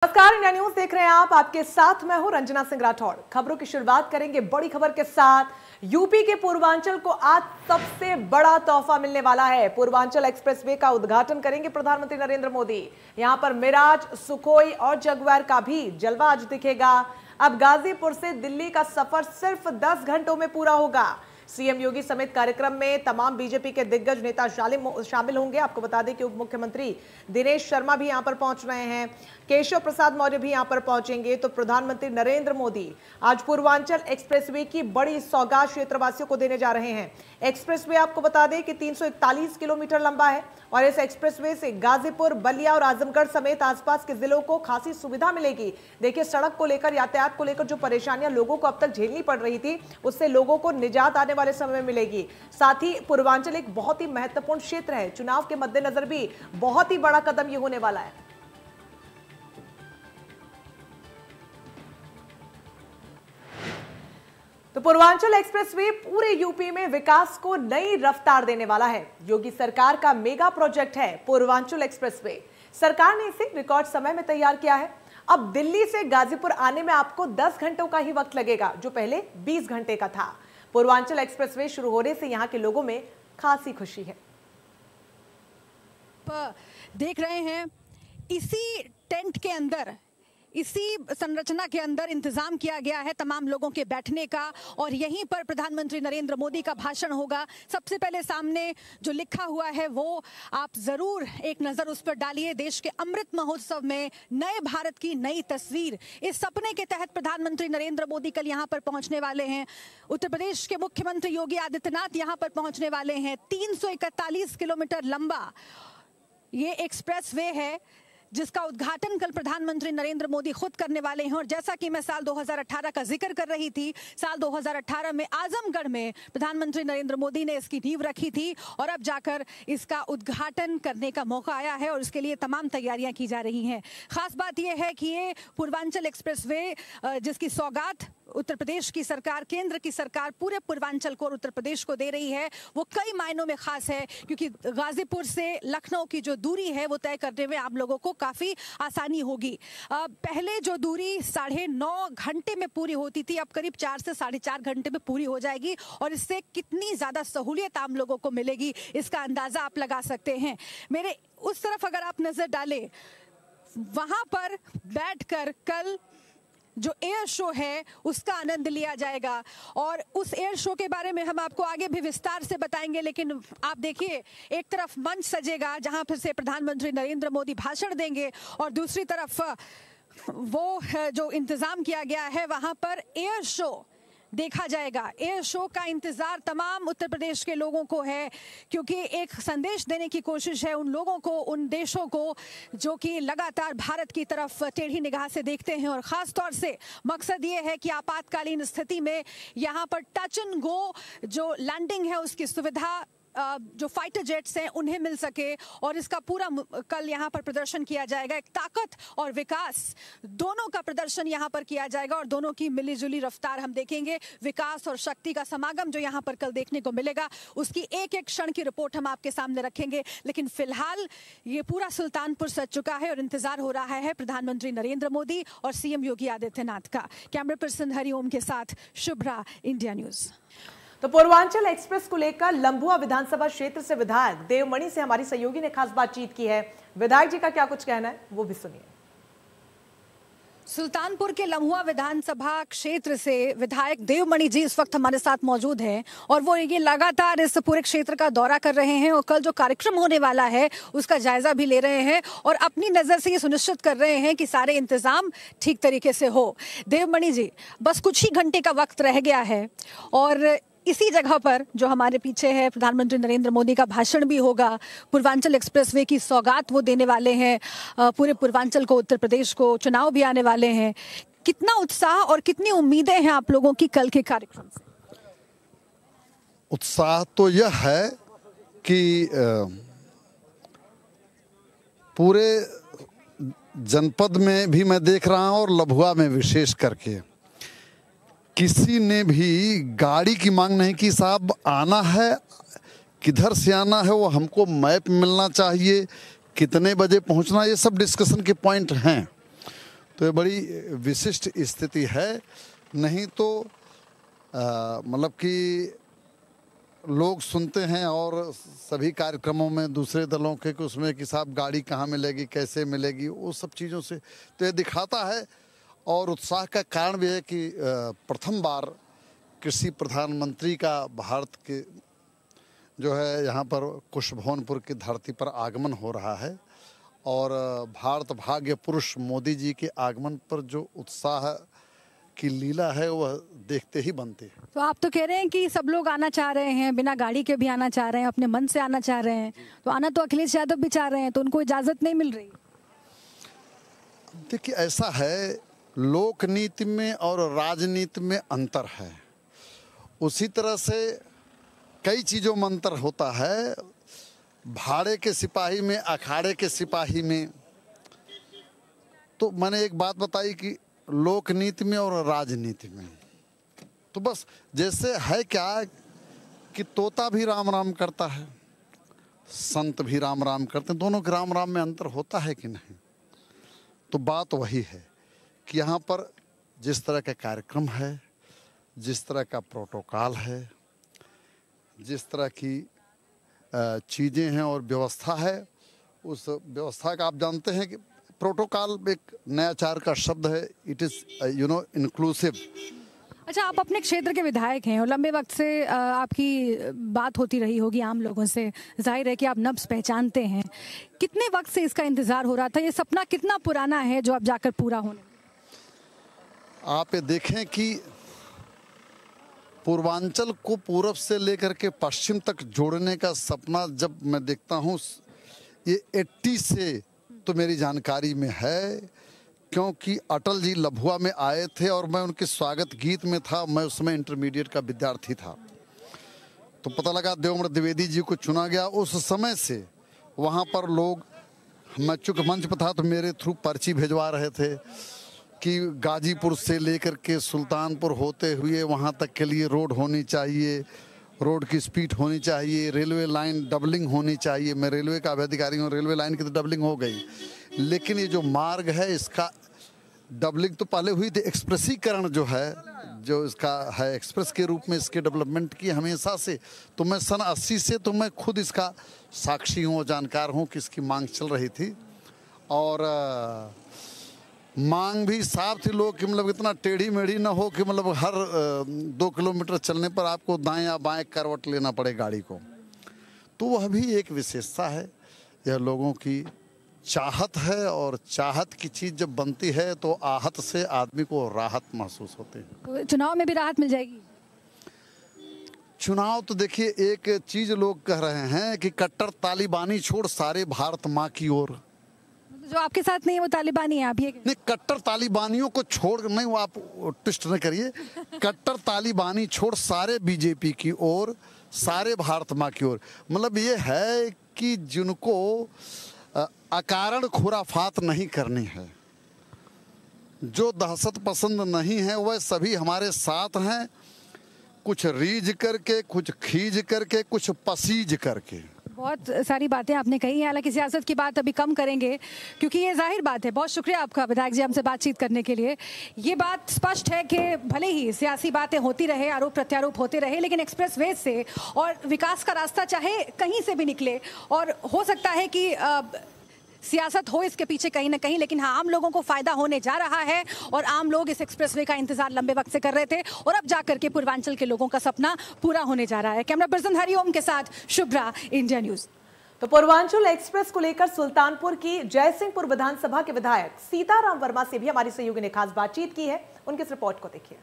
नमस्कार, India news देख रहे हैं आप। आपके साथ मैं हूं रंजना सिंह राठौड़। खबरों की शुरुआत करेंगे बड़ी खबर के साथ। यूपी के पूर्वांचल को आज सबसे बड़ा तोहफा मिलने वाला है। पूर्वांचल एक्सप्रेसवे का उद्घाटन करेंगे प्रधानमंत्री नरेंद्र मोदी। यहां पर मिराज, सुखोई और जगुआर का भी जलवा आज दिखेगा। अब गाजीपुर से दिल्ली का सफर सिर्फ 10 घंटों में पूरा होगा। सीएम योगी समेत कार्यक्रम में तमाम बीजेपी के दिग्गज नेता शामिल होंगे। आपको बता दें कि उप मुख्यमंत्री दिनेश शर्मा भी यहां पर पहुंच रहे हैं। केशव प्रसाद मौर्य भी यहां पर पहुंचेंगे। तो प्रधानमंत्री नरेंद्र मोदी आज पूर्वांचल एक्सप्रेसवे की बड़ी सौगात क्षेत्रवासियों को देने जा रहे हैं। एक्सप्रेसवे आपको बता दें कि 341 किलोमीटर लंबा है और इस एक्सप्रेसवे से गाजीपुर, बलिया और आजमगढ़ समेत आसपास के जिलों को खासी सुविधा मिलेगी। देखिए, सड़क को लेकर, यातायात को लेकर जो परेशानियां लोगों को अब तक झेलनी पड़ रही थी, उससे लोगों को निजात आने वाले समय में मिलेगी। साथ ही पूर्वांचल एक बहुत ही महत्वपूर्ण क्षेत्र है। चुनाव के मद्देनजर भी बहुत ही बड़ा कदम ये होने वाला है। तो पूर्वांचल एक्सप्रेसवे पूरे यूपी में विकास को नई रफ्तार देने वाला है। योगी सरकार का मेगा प्रोजेक्ट है पूर्वांचल एक्सप्रेसवे। सरकार ने इसे रिकॉर्ड समय में तैयार किया है। अब दिल्ली से गाजीपुर आने में आपको 10 घंटों का ही वक्त लगेगा, जो पहले 20 घंटे का था। पूर्वांचल एक्सप्रेसवे शुरू होने से यहां के लोगों में खासी खुशी है। देख रहे हैं इसी टेंट के अंदर, इसी संरचना के अंदर इंतजाम किया गया है तमाम लोगों के बैठने का, और यहीं पर प्रधानमंत्री नरेंद्र मोदी का भाषण होगा। सबसे पहले सामने जो लिखा हुआ है वो आप जरूर एक नजर उस पर डालिए। देश के अमृत महोत्सव में नए भारत की नई तस्वीर, इस सपने के तहत प्रधानमंत्री नरेंद्र मोदी कल यहां पर पहुंचने वाले हैं। उत्तर प्रदेश के मुख्यमंत्री योगी आदित्यनाथ यहां पर पहुंचने वाले हैं। 341 किलोमीटर लंबा ये एक्सप्रेस वे है जिसका उद्घाटन कल प्रधानमंत्री नरेंद्र मोदी खुद करने वाले हैं। और जैसा कि मैं साल 2018 का जिक्र कर रही थी, साल 2018 में आजमगढ़ में प्रधानमंत्री नरेंद्र मोदी ने इसकी नींव रखी थी और अब जाकर इसका उद्घाटन करने का मौका आया है और इसके लिए तमाम तैयारियां की जा रही हैं। खास बात यह है कि ये पूर्वांचल एक्सप्रेसवे जिसकी सौगात उत्तर प्रदेश की सरकार, केंद्र की सरकार पूरे पूर्वांचल को और उत्तर प्रदेश को दे रही है, वो कई मायनों में खास है, क्योंकि गाजीपुर से लखनऊ की जो दूरी है वो तय करने में आप लोगों को काफी आसानी होगी। पहले जो दूरी 9.5 घंटे में पूरी होती थी, अब करीब 4 से 4.5 घंटे में पूरी हो जाएगी। और इससे कितनी ज्यादा सहूलियत आम लोगों को मिलेगी, इसका अंदाजा आप लगा सकते हैं। मेरे उस तरफ अगर आप नजर डालें, वहां पर बैठकर कल जो एयर शो है उसका आनंद लिया जाएगा और उस एयर शो के बारे में हम आपको आगे भी विस्तार से बताएंगे। लेकिन आप देखिए, एक तरफ मंच सजेगा जहां पर से प्रधानमंत्री नरेंद्र मोदी भाषण देंगे और दूसरी तरफ वो जो इंतजाम किया गया है वहां पर एयर शो देखा जाएगा। एयर शो का इंतजार तमाम उत्तर प्रदेश के लोगों को है, क्योंकि एक संदेश देने की कोशिश है उन लोगों को, उन देशों को जो कि लगातार भारत की तरफ टेढ़ी निगाह से देखते हैं। और खास तौर से मकसद ये है कि आपातकालीन स्थिति में यहाँ पर टच एंड गो जो लैंडिंग है उसकी सुविधा जो फाइटर जेट्स हैं उन्हें मिल सके। और इसका पूरा कल यहाँ पर प्रदर्शन किया जाएगा। एक ताकत और विकास दोनों का प्रदर्शन यहाँ पर किया जाएगा और दोनों की मिलीजुली रफ्तार हम देखेंगे। विकास और शक्ति का समागम जो यहाँ पर कल देखने को मिलेगा, उसकी एक एक क्षण की रिपोर्ट हम आपके सामने रखेंगे। लेकिन फिलहाल ये पूरा सुल्तानपुर सज चुका है और इंतजार हो रहा है प्रधानमंत्री नरेंद्र मोदी और सीएम योगी आदित्यनाथ का। कैमरा पर्सन हरिओम के साथ शुभ्रा, इंडिया न्यूज। तो पूर्वांचल एक्सप्रेस को लेकर लंबुआ विधानसभा क्षेत्र से विधायक देवमणि से हमारी सहयोगी ने खास बातचीत की है। विधायक जी का क्या कुछ कहना है वो भी सुनिए। सुल्तानपुर के लम्हुआ विधानसभा क्षेत्र से विधायक देवमणि जी इस वक्त हमारे साथ मौजूद हैं और वो ये लगातार इस पूरे क्षेत्र का दौरा कर रहे हैं और कल जो कार्यक्रम होने वाला है उसका जायजा भी ले रहे हैं और अपनी नजर से ये सुनिश्चित कर रहे हैं कि सारे इंतजाम ठीक तरीके से हो। देवमणि जी, बस कुछ ही घंटे का वक्त रह गया है और इसी जगह पर जो हमारे पीछे है प्रधानमंत्री नरेंद्र मोदी का भाषण भी होगा। पूर्वांचल एक्सप्रेसवे की सौगात वो देने वाले हैं पूरे पूर्वांचल को, उत्तर प्रदेश को। चुनाव भी आने वाले हैं। कितना उत्साह और कितनी उम्मीदें हैं आप लोगों की कल के कार्यक्रम से? उत्साह तो यह है कि पूरे जनपद में भी मैं देख रहा हूं और लभुआ में विशेष करके किसी ने भी गाड़ी की मांग नहीं की। साहब आना है, किधर से आना है वो हमको मैप मिलना चाहिए, कितने बजे पहुंचना, ये सब डिस्कशन के पॉइंट हैं। तो ये बड़ी विशिष्ट स्थिति है। नहीं तो मतलब कि लोग सुनते हैं और सभी कार्यक्रमों में दूसरे दलों के कि उसमें कि साहब गाड़ी कहाँ मिलेगी, कैसे मिलेगी, वो सब चीज़ों से तो ये दिखाता है। और उत्साह का कारण भी है कि प्रथम बार कृषि प्रधानमंत्री का भारत के जो है यहाँ पर कुशभवनपुर की धरती पर आगमन हो रहा है। और भारत भाग्य पुरुष मोदी जी के आगमन पर जो उत्साह की लीला है वह देखते ही बनती है। तो आप तो कह रहे हैं कि सब लोग आना चाह रहे हैं, बिना गाड़ी के भी आना चाह रहे हैं, अपने मन से आना चाह रहे हैं, तो आना तो अखिलेश यादव भी चाह रहे हैं, तो उनको इजाजत नहीं मिल रही। देखिए ऐसा है, लोकनीति में और राजनीति में अंतर है। उसी तरह से कई चीज़ों में अंतर होता है। भाड़े के सिपाही में, अखाड़े के सिपाही में, तो मैंने एक बात बताई कि लोकनीति में और राजनीति में तो बस जैसे है क्या कि तोता भी राम राम करता है, संत भी राम राम करते हैं, दोनों के राम राम में अंतर होता है कि नहीं। तो बात वही है कि यहाँ पर जिस तरह का कार्यक्रम है, जिस तरह का प्रोटोकॉल है, जिस तरह की चीज़ें हैं और व्यवस्था है, उस व्यवस्था का आप जानते हैं कि प्रोटोकॉल एक नयाचार का शब्द है। It is inclusive. अच्छा, आप अपने क्षेत्र के विधायक हैं और लंबे वक्त से आपकी बात होती रही होगी आम लोगों से, जाहिर है कि आप नब्ज पहचानते हैं। कितने वक्त से इसका इंतजार हो रहा था? ये सपना कितना पुराना है जो अब जाकर पूरा होने? आप ये देखें कि पूर्वांचल को पूरब से लेकर के पश्चिम तक जोड़ने का सपना जब मैं देखता हूँ, ये 80 से तो मेरी जानकारी में है, क्योंकि अटल जी लभुआ में आए थे और मैं उनके स्वागत गीत में था। मैं उस समय इंटरमीडिएट का विद्यार्थी था, तो पता लगा देवेंद्र द्विवेदी जी को चुना गया। उस समय से वहाँ पर लोग, मैं चूँकि मंच पर था तो मेरे थ्रू पर्ची भिजवा रहे थे कि गाजीपुर से लेकर के सुल्तानपुर होते हुए वहाँ तक के लिए रोड होनी चाहिए, रोड की स्पीड होनी चाहिए, रेलवे लाइन डबलिंग होनी चाहिए। मैं रेलवे का अधिकारी हूँ, रेलवे लाइन की तो डबलिंग हो गई, लेकिन ये जो मार्ग है इसका डबलिंग तो पहले हुई थी, एक्सप्रेसीकरण जो है, जो इसका है एक्सप्रेस के रूप में इसके डेवलपमेंट की हमेशा से। तो मैं सन 80 से तो मैं खुद इसका साक्षी हूँ, जानकार हूँ कि इसकी मांग चल रही थी। और मांग भी साफ थी लोग कि मतलब इतना टेढ़ी मेढ़ी ना हो कि मतलब हर 2 किलोमीटर चलने पर आपको दाएं या बाएं करवट लेना पड़े गाड़ी को। तो वह भी एक विशेषता है, यह लोगों की चाहत है। और चाहत की चीज़ जब बनती है तो आहत से आदमी को राहत महसूस होती है। तो चुनाव में भी राहत मिल जाएगी? चुनाव तो देखिए, एक चीज़ लोग कह रहे हैं कि कट्टर तालिबानी छोड़ सारे भारत माँ की ओर। जो आपके साथ नहीं है वो तालिबानी है, आप ये नहीं, कट्टर तालिबानियों को छोड़ नहीं, वो आप ट्विस्ट न करिए। कट्टर तालिबानी छोड़ सारे बीजेपी की ओर, सारे भारत माँ की ओर। मतलब ये है कि जिनको अकारण खुराफात नहीं करनी है, जो दहशत पसंद नहीं है, वह सभी हमारे साथ हैं। कुछ रीझ करके, कुछ खींच करके, कुछ पसीज करके। बहुत सारी बातें आपने कही हैं, हालांकि सियासत की बात अभी कम करेंगे क्योंकि ये जाहिर बात है। बहुत शुक्रिया आपका विधायक जी हमसे बातचीत करने के लिए। ये बात स्पष्ट है कि भले ही सियासी बातें होती रहे, आरोप प्रत्यारोप होते रहे, लेकिन एक्सप्रेसवे से और विकास का रास्ता चाहे कहीं से भी निकले, और हो सकता है कि सियासत हो इसके पीछे कहीं ना कहीं, लेकिन हाँ, आम लोगों को फायदा होने जा रहा है और आम लोग इस एक्सप्रेसवे का इंतजार लंबे वक्त से कर रहे थे और अब जाकर के पूर्वांचल के लोगों का सपना पूरा होने जा रहा है। कैमरा पर्सन हरिओम के साथ शुभ्रा, इंडिया न्यूज। तो पूर्वांचल एक्सप्रेस को लेकर सुल्तानपुर की जयसिंहपुर विधानसभा के विधायक सीताराम वर्मा से भी हमारी सहयोगी ने खास बातचीत की है। उनकी इस रिपोर्ट को देखिए।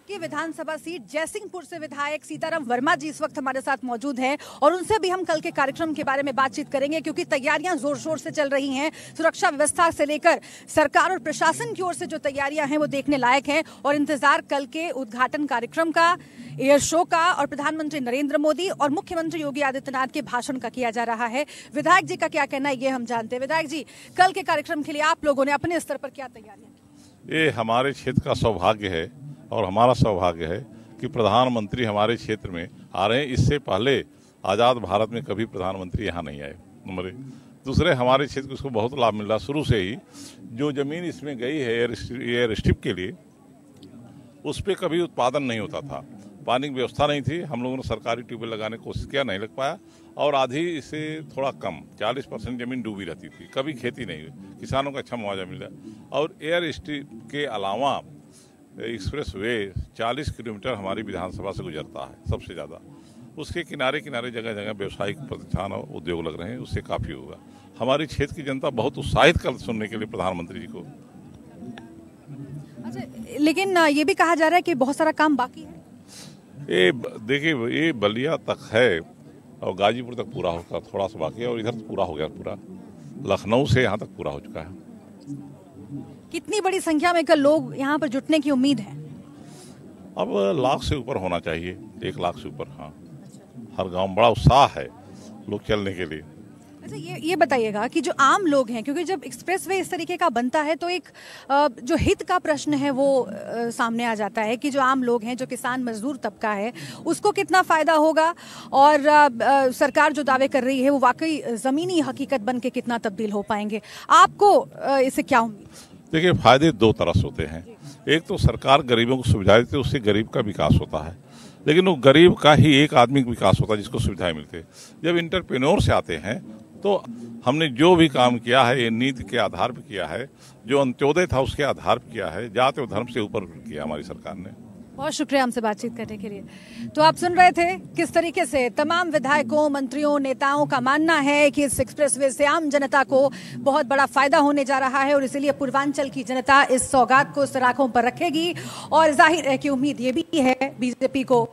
की विधानसभा सीट जयसिंहपुर से विधायक सीताराम वर्मा जी इस वक्त हमारे साथ मौजूद हैं और उनसे भी हम कल के कार्यक्रम के बारे में बातचीत करेंगे, क्योंकि तैयारियां जोर शोर से चल रही हैं। सुरक्षा व्यवस्था से लेकर सरकार और प्रशासन की ओर से जो तैयारियां हैं वो देखने लायक हैं और इंतजार कल के उद्घाटन कार्यक्रम का, एयर शो का और प्रधानमंत्री नरेंद्र मोदी और मुख्यमंत्री योगी आदित्यनाथ के भाषण का किया जा रहा है। विधायक जी का क्या कहना है ये हम जानते हैं। विधायक जी, कल के कार्यक्रम के लिए आप लोगों ने अपने स्तर पर क्या तैयारियां की? ये हमारे क्षेत्र का सौभाग्य है और हमारा सौभाग्य है कि प्रधानमंत्री हमारे क्षेत्र में आ रहे हैं। इससे पहले आज़ाद भारत में कभी प्रधानमंत्री यहाँ नहीं आए। नंबर 1। दूसरे हमारे क्षेत्र को इसको बहुत लाभ मिल रहा शुरू से ही। जो ज़मीन इसमें गई है एयर स्ट्रिप के लिए, उस पर कभी उत्पादन नहीं होता था, पानी की व्यवस्था नहीं थी। हम लोगों ने सरकारी ट्यूबवेल लगाने की कोशिश किया, नहीं लग पाया, और आधी इससे थोड़ा कम 40% ज़मीन डूबी रहती थी, कभी खेती नहीं हुई। किसानों को अच्छा मुआवजा मिला। और एयर स्ट्रिप के अलावा एक्सप्रेस वे 40 किलोमीटर हमारी विधानसभा से गुजरता है सबसे ज़्यादा। उसके किनारे किनारे जगह जगह व्यवसायिक प्रतिष्ठान और उद्योग लग रहे हैं, उससे काफ़ी होगा। हमारी क्षेत्र की जनता बहुत उत्साहित कल सुनने के लिए प्रधानमंत्री जी को। अच्छा, लेकिन ये भी कहा जा रहा है कि बहुत सारा काम बाकी है। ये देखिए, ये बलिया तक है और गाजीपुर तक पूरा होगा, थोड़ा सा बाकी है, और इधर तो पूरा हो गया, पूरा लखनऊ से यहाँ तक पूरा हो चुका है। कितनी बड़ी संख्या में कल लोग यहाँ पर जुटने की उम्मीद है? अब 1 लाख से ऊपर होना चाहिए, 1 लाख से ऊपर। हाँ, हर गांव में बड़ा उत्साह है लोग चलने के लिए। अच्छा, ये बताइएगा कि जो आम लोग हैं, क्योंकि जब एक्सप्रेसवे इस तरीके का बनता है तो एक जो हित का प्रश्न है वो सामने आ जाता है कि जो आम लोग हैं, जो किसान मजदूर तबका है, उसको कितना फायदा होगा, और सरकार जो दावे कर रही है वो वाकई जमीनी हकीकत बन के कितना तब्दील हो पाएंगे। आपको इससे क्या उम्मीद? देखिए, फायदे 2 तरह से होते हैं। एक तो सरकार गरीबों को सुविधाएं देती है, उससे गरीब का विकास होता है, लेकिन वो गरीब का ही एक आदमी का विकास होता है जिसको सुविधाएं मिलती है। जब इंटरप्रेन्योर से आते हैं तो हमने जो भी काम किया है ये नीति के आधार पर किया है, जो अंत्योदय था उसके आधार पर किया है, जाति और धर्म से ऊपर किया हमारी सरकार ने। बहुत शुक्रिया हमसे बातचीत करने के लिए। तो आप सुन रहे थे किस तरीके से तमाम विधायकों, मंत्रियों, नेताओं का मानना है कि इस एक्सप्रेसवे से आम जनता को बहुत बड़ा फायदा होने जा रहा है, और इसीलिए पूर्वांचल की जनता इस सौगात को सराखों पर रखेगी। और जाहिर है कि उम्मीद ये भी है बीजेपी को,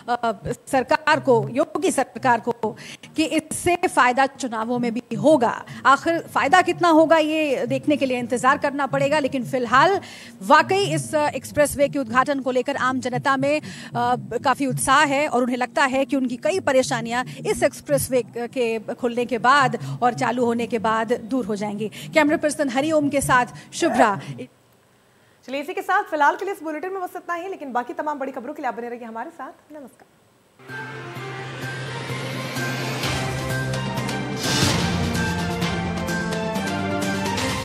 सरकार को, योगी सरकार को, कि इससे फायदा चुनावों में भी होगा। आखिर फायदा कितना होगा ये देखने के लिए इंतजार करना पड़ेगा, लेकिन फिलहाल वाकई इस एक्सप्रेसवे के उद्घाटन को लेकर आम जनता में काफी उत्साह है, और उन्हें लगता है कि उनकी कई परेशानियां इस एक्सप्रेसवे के खुलने के बाद और चालू होने के बाद दूर हो जाएंगी। कैमरा पर्सन हरिओम के साथ शुभ्रा। चलिए, इसी के साथ फिलहाल के लिए इस बुलेटिन में बस इतना ही, लेकिन बाकी तमाम बड़ी खबरों के लिए आप बने रहिए हमारे साथ। नमस्कार।